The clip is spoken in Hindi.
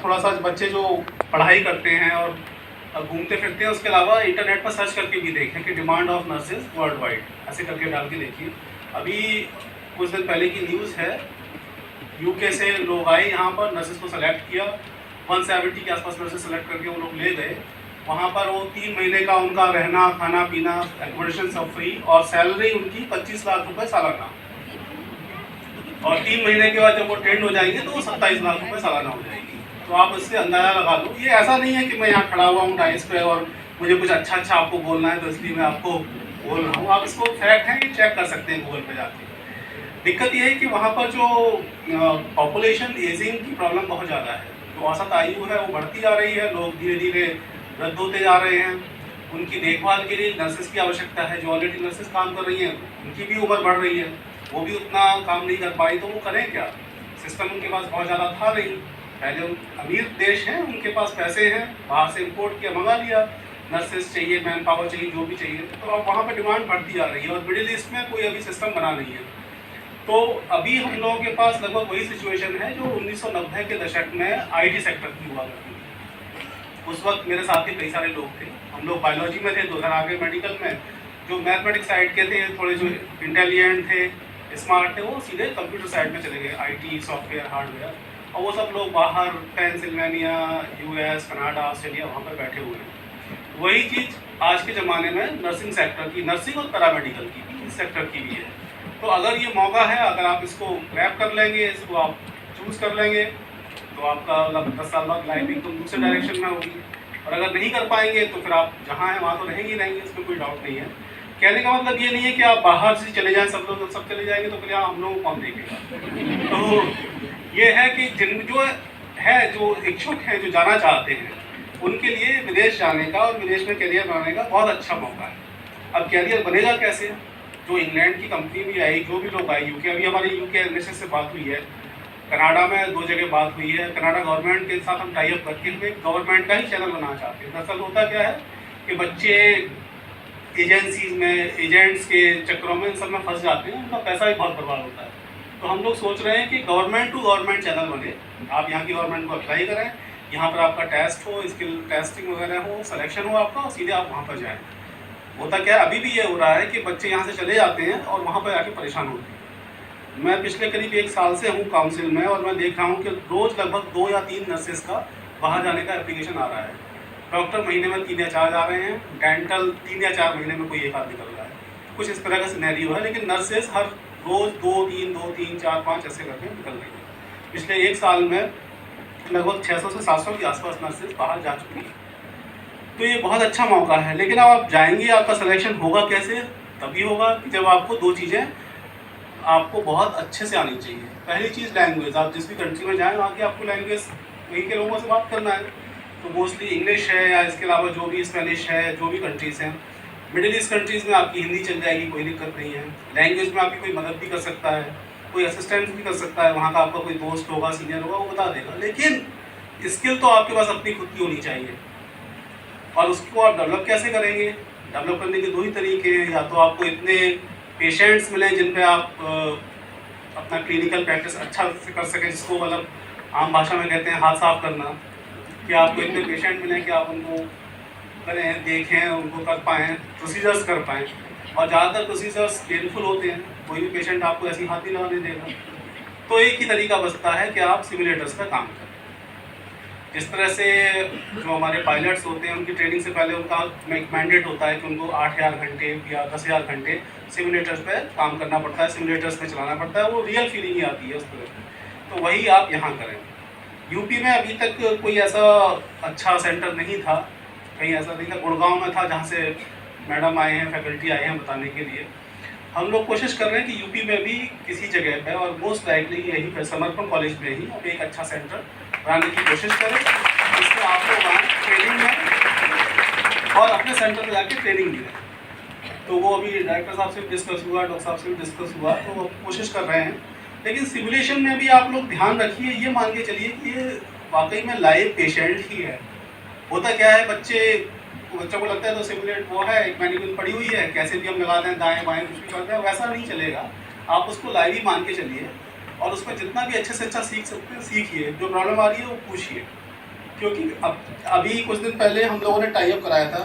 थोड़ा सा बच्चे जो पढ़ाई करते हैं और घूमते फिरते हैं, उसके अलावा इंटरनेट पर सर्च करके भी देखें कि demand of nurses world wide, ऐसे करके डाल के देखिए। अभी कुछ दिन पहले की न्यूज़ है, यूके से लोग आए यहाँ पर, नर्सेज को सेलेक्ट किया, 170 के आसपास नर्सेज सेलेक्ट करके वो लोग ले गए। वहाँ पर वो 3 महीने का उनका रहना, खाना पीना, एकोमोडेशन सब फ्री, और सैलरी उनकी 25 लाख रुपए सालाना। और 3 महीने के बाद जब वो ट्रेंड हो जाएंगे तो वो 27 लाख रुपए सालाना हो जाएगी। तो आप इससे अंदाजा लगा लो। ये ऐसा नहीं है कि मैं यहाँ खड़ा हुआ हूँ डाइस पे और मुझे कुछ अच्छा अच्छा आपको बोलना है तो इसलिए मैं आपको बोल रहा हूँ। आप इसको फैक्ट है ये चेक कर सकते हैं गूगल पे जाके। दिक्कत ये है कि वहाँ पर जो पॉपुलेशन एजिंग की प्रॉब्लम बहुत ज़्यादा है। जो औसत आयु है वो बढ़ती जा रही है, लोग धीरे धीरे वृद्ध होते जा रहे हैं। उनकी देखभाल के लिए नर्सेज की आवश्यकता है। जो ऑलरेडी नर्सेज काम कर रही हैं उनकी भी उम्र बढ़ रही है, वो भी उतना काम नहीं कर पाई, तो वो करें क्या? सिस्टम उनके पास बहुत ज़्यादा था नहीं। पहले अमीर देश हैं, उनके पास पैसे हैं, बाहर से इम्पोर्ट किया, मंगा लिया। नर्सेज चाहिए, मैन पावर चाहिए, जो भी चाहिए, तो अब वहाँ पर डिमांड बढ़ती जा रही है और मिडिल ईस्ट में कोई अभी सिस्टम बना नहीं है। तो अभी हम लोगों के पास लगभग वही सिचुएशन है जो 1990 के दशक में आईटी सेक्टर की हुआ करती थी। उस वक्त मेरे साथ ही कई सारे लोग थे, हम लोग बायोलॉजी में थे, 2 साल आगे मेडिकल में। जो मैथमेटिक्स साइड के थे, थोड़े जो इंटेलिजेंट थे, स्मार्ट थे, वो सीधे कंप्यूटर साइड में चले गए, आईटी, सॉफ्टवेयर, हार्डवेयर। और वो सब लोग बाहर पेंसिल्वेनिया, यूएस, कनाडा, ऑस्ट्रेलिया, वहाँ पर बैठे हुए हैं। वही चीज़ आज के ज़माने में नर्सिंग सेक्टर की, नर्सिंग और पैरामेडिकल की भी, इस सेक्टर की भी है। तो अगर ये मौका है, अगर आप इसको ग्रैब कर लेंगे, इसको आप चूज़ कर लेंगे, तो आपका 10 साल बाद लाइफ एकदम दूसरे डायरेक्शन में होगी। और अगर नहीं कर पाएंगे तो फिर आप जहाँ हैं वहाँ तो रहेंगे ही रहेंगे, इसमें कोई डाउट नहीं है। कहने का मतलब ये नहीं है कि आप बाहर से चले जाएं, सब लोग सब चले जाएंगे तो फिर यहाँ हम लोग को कौन देखेगा। तो ये है कि जिन जो है, जो इच्छुक हैं, जो जाना चाहते हैं, उनके लिए विदेश जाने का और विदेश में करियर बनाने का बहुत अच्छा मौका है। अब करियर बनेगा कैसे? जो इंग्लैंड की कंपनी भी आई, जो भी लोग आए, यूके, अभी हमारी यूके एनएसएस से बात हुई है, कनाडा में 2 जगह बात हुई है। कनाडा गवर्नमेंट के साथ हम टाई अप करके हुए गवर्नमेंट का ही चैनल बनाना चाहते हैं। दरअसल होता क्या है कि बच्चे एजेंसीज में, एजेंट्स के चक्करों में, इन सब में फंस जाते हैं, उनका पैसा भी बहुत बर्बाद होता है। तो हम लोग सोच रहे हैं कि गवर्नमेंट टू गवर्नमेंट चैनल बने। आप यहाँ की गवर्नमेंट को अप्लाई करें, यहाँ पर आपका टेस्ट हो, स्किल टेस्टिंग वगैरह हो, सिलेक्शन हो आपका, और सीधे आप वहाँ पर जाएँ। होता क्या है, अभी भी ये हो रहा है कि बच्चे यहाँ से चले जाते हैं और वहाँ पर आके परेशान होते हैं। मैं पिछले करीब 1 साल से हूँ काउंसिल में, और मैं देख रहा हूँ कि रोज़ लगभग 2 या 3 नर्सेज का बाहर जाने का एप्लीकेशन आ रहा है। डॉक्टर महीने में 3 या 4 जा रहे हैं, डेंटल 3 या 4 महीने में कोई एक आध निकल रहा है। कुछ इस तरह का सिनेरियो है, लेकिन नर्सेज हर रोज़ 2, 3, 4, 5 ऐसे करके निकल रही है। पिछले 1 साल में लगभग 600 से 700 के आसपास नर्सेज बाहर जा चुकी हैं। तो ये बहुत अच्छा मौका है। लेकिन अब आप जाएंगे, आपका सिलेक्शन होगा कैसे? तभी होगा कि जब आपको 2 चीज़ें आपको बहुत अच्छे से आनी चाहिए। पहली चीज़ लैंग्वेज। आप जिस भी कंट्री में जाएँ, वहाँ की आपको लैंग्वेज, वहीं के लोगों से बात करना है, तो मोस्टली इंग्लिश है, या इसके अलावा जो भी स्पेनिश है, जो भी कंट्रीज़ हैं। मिडिल ईस्ट कंट्रीज़ में आपकी हिंदी चल जाएगी, कोई दिक्कत नहीं है। लैंग्वेज में आपकी कोई मदद भी कर सकता है, कोई असिस्टेंस भी कर सकता है, वहाँ का आपका कोई दोस्त होगा, सीनियर होगा, वो बता देगा। लेकिन स्किल तो आपके पास अपनी खुद की होनी चाहिए। और उसको आप डेवलप कैसे करेंगे? डेवलप करने के 2 ही तरीके हैं। या तो आपको इतने पेशेंट्स मिलें जिन पे आप अपना क्लिनिकल प्रैक्टिस अच्छा से कर सकें, जिसको मतलब आम भाषा में कहते हैं हाथ साफ करना, कि आपको इतने पेशेंट मिलें कि आप उनको करें, देखें, उनको कर पाएँ, प्रोसीजर्स कर पाएँ। और ज़्यादातर प्रोसीजर्स पेनफुल होते हैं, कोई भी पेशेंट आपको ऐसी हाथ नहीं लगाने देगा। तो एक ही तरीका बचता है कि आप सिमुलेटर्स पर काम करें। जिस तरह से जो हमारे पायलट्स होते हैं, उनकी ट्रेनिंग से पहले उनका मैंडेट होता है कि उनको 8000 घंटे या 10,000 घंटे सिमुलेटर्स पे काम करना पड़ता है, सिमुलेटर्स में चलाना पड़ता है, वो रियल फीलिंग ही आती है उस तरह। तो वही आप यहाँ करें। यूपी में अभी तक कोई ऐसा अच्छा सेंटर नहीं था, कहीं ऐसा नहीं था। गुड़गांव में था, जहाँ से मैडम आए हैं, फैकल्टी आए हैं बताने के लिए। हम लोग कोशिश कर रहे हैं कि यूपी में भी किसी जगह पर, और मोस्ट लाइकली यहीं पर समर्पण कॉलेज में ही अब एक अच्छा सेंटर बनाने की कोशिश करें, जिसमें आप लोग वहाँ ट्रेनिंग में और अपने सेंटर पर जाके ट्रेनिंग भी दें। तो वो अभी डायरेक्टर साहब से भी डिस्कस हुआ, डॉक्टर साहब से भी डिस्कस हुआ, तो वो कोशिश कर रहे हैं। लेकिन सिमुलेशन में भी आप लोग ध्यान रखिए, ये मान के चलिए कि ये वाकई में लाइव पेशेंट ही है। होता क्या है, बच्चों को लगता है तो सिमुलेट वो है, एक मैन्युअल पड़ी हुई है, कैसे भी हम लगा दें, दाएँ बाएँ कुछ भी करते हैं, वैसा नहीं चलेगा। आप उसको लाइव ही मान के चलिए, और उसमें जितना भी अच्छे से अच्छा सीख सकते हैं सीखिए। जो प्रॉब्लम आ रही है वो पूछिए, क्योंकि अभी कुछ दिन पहले हम लोगों ने टाई अप कराया था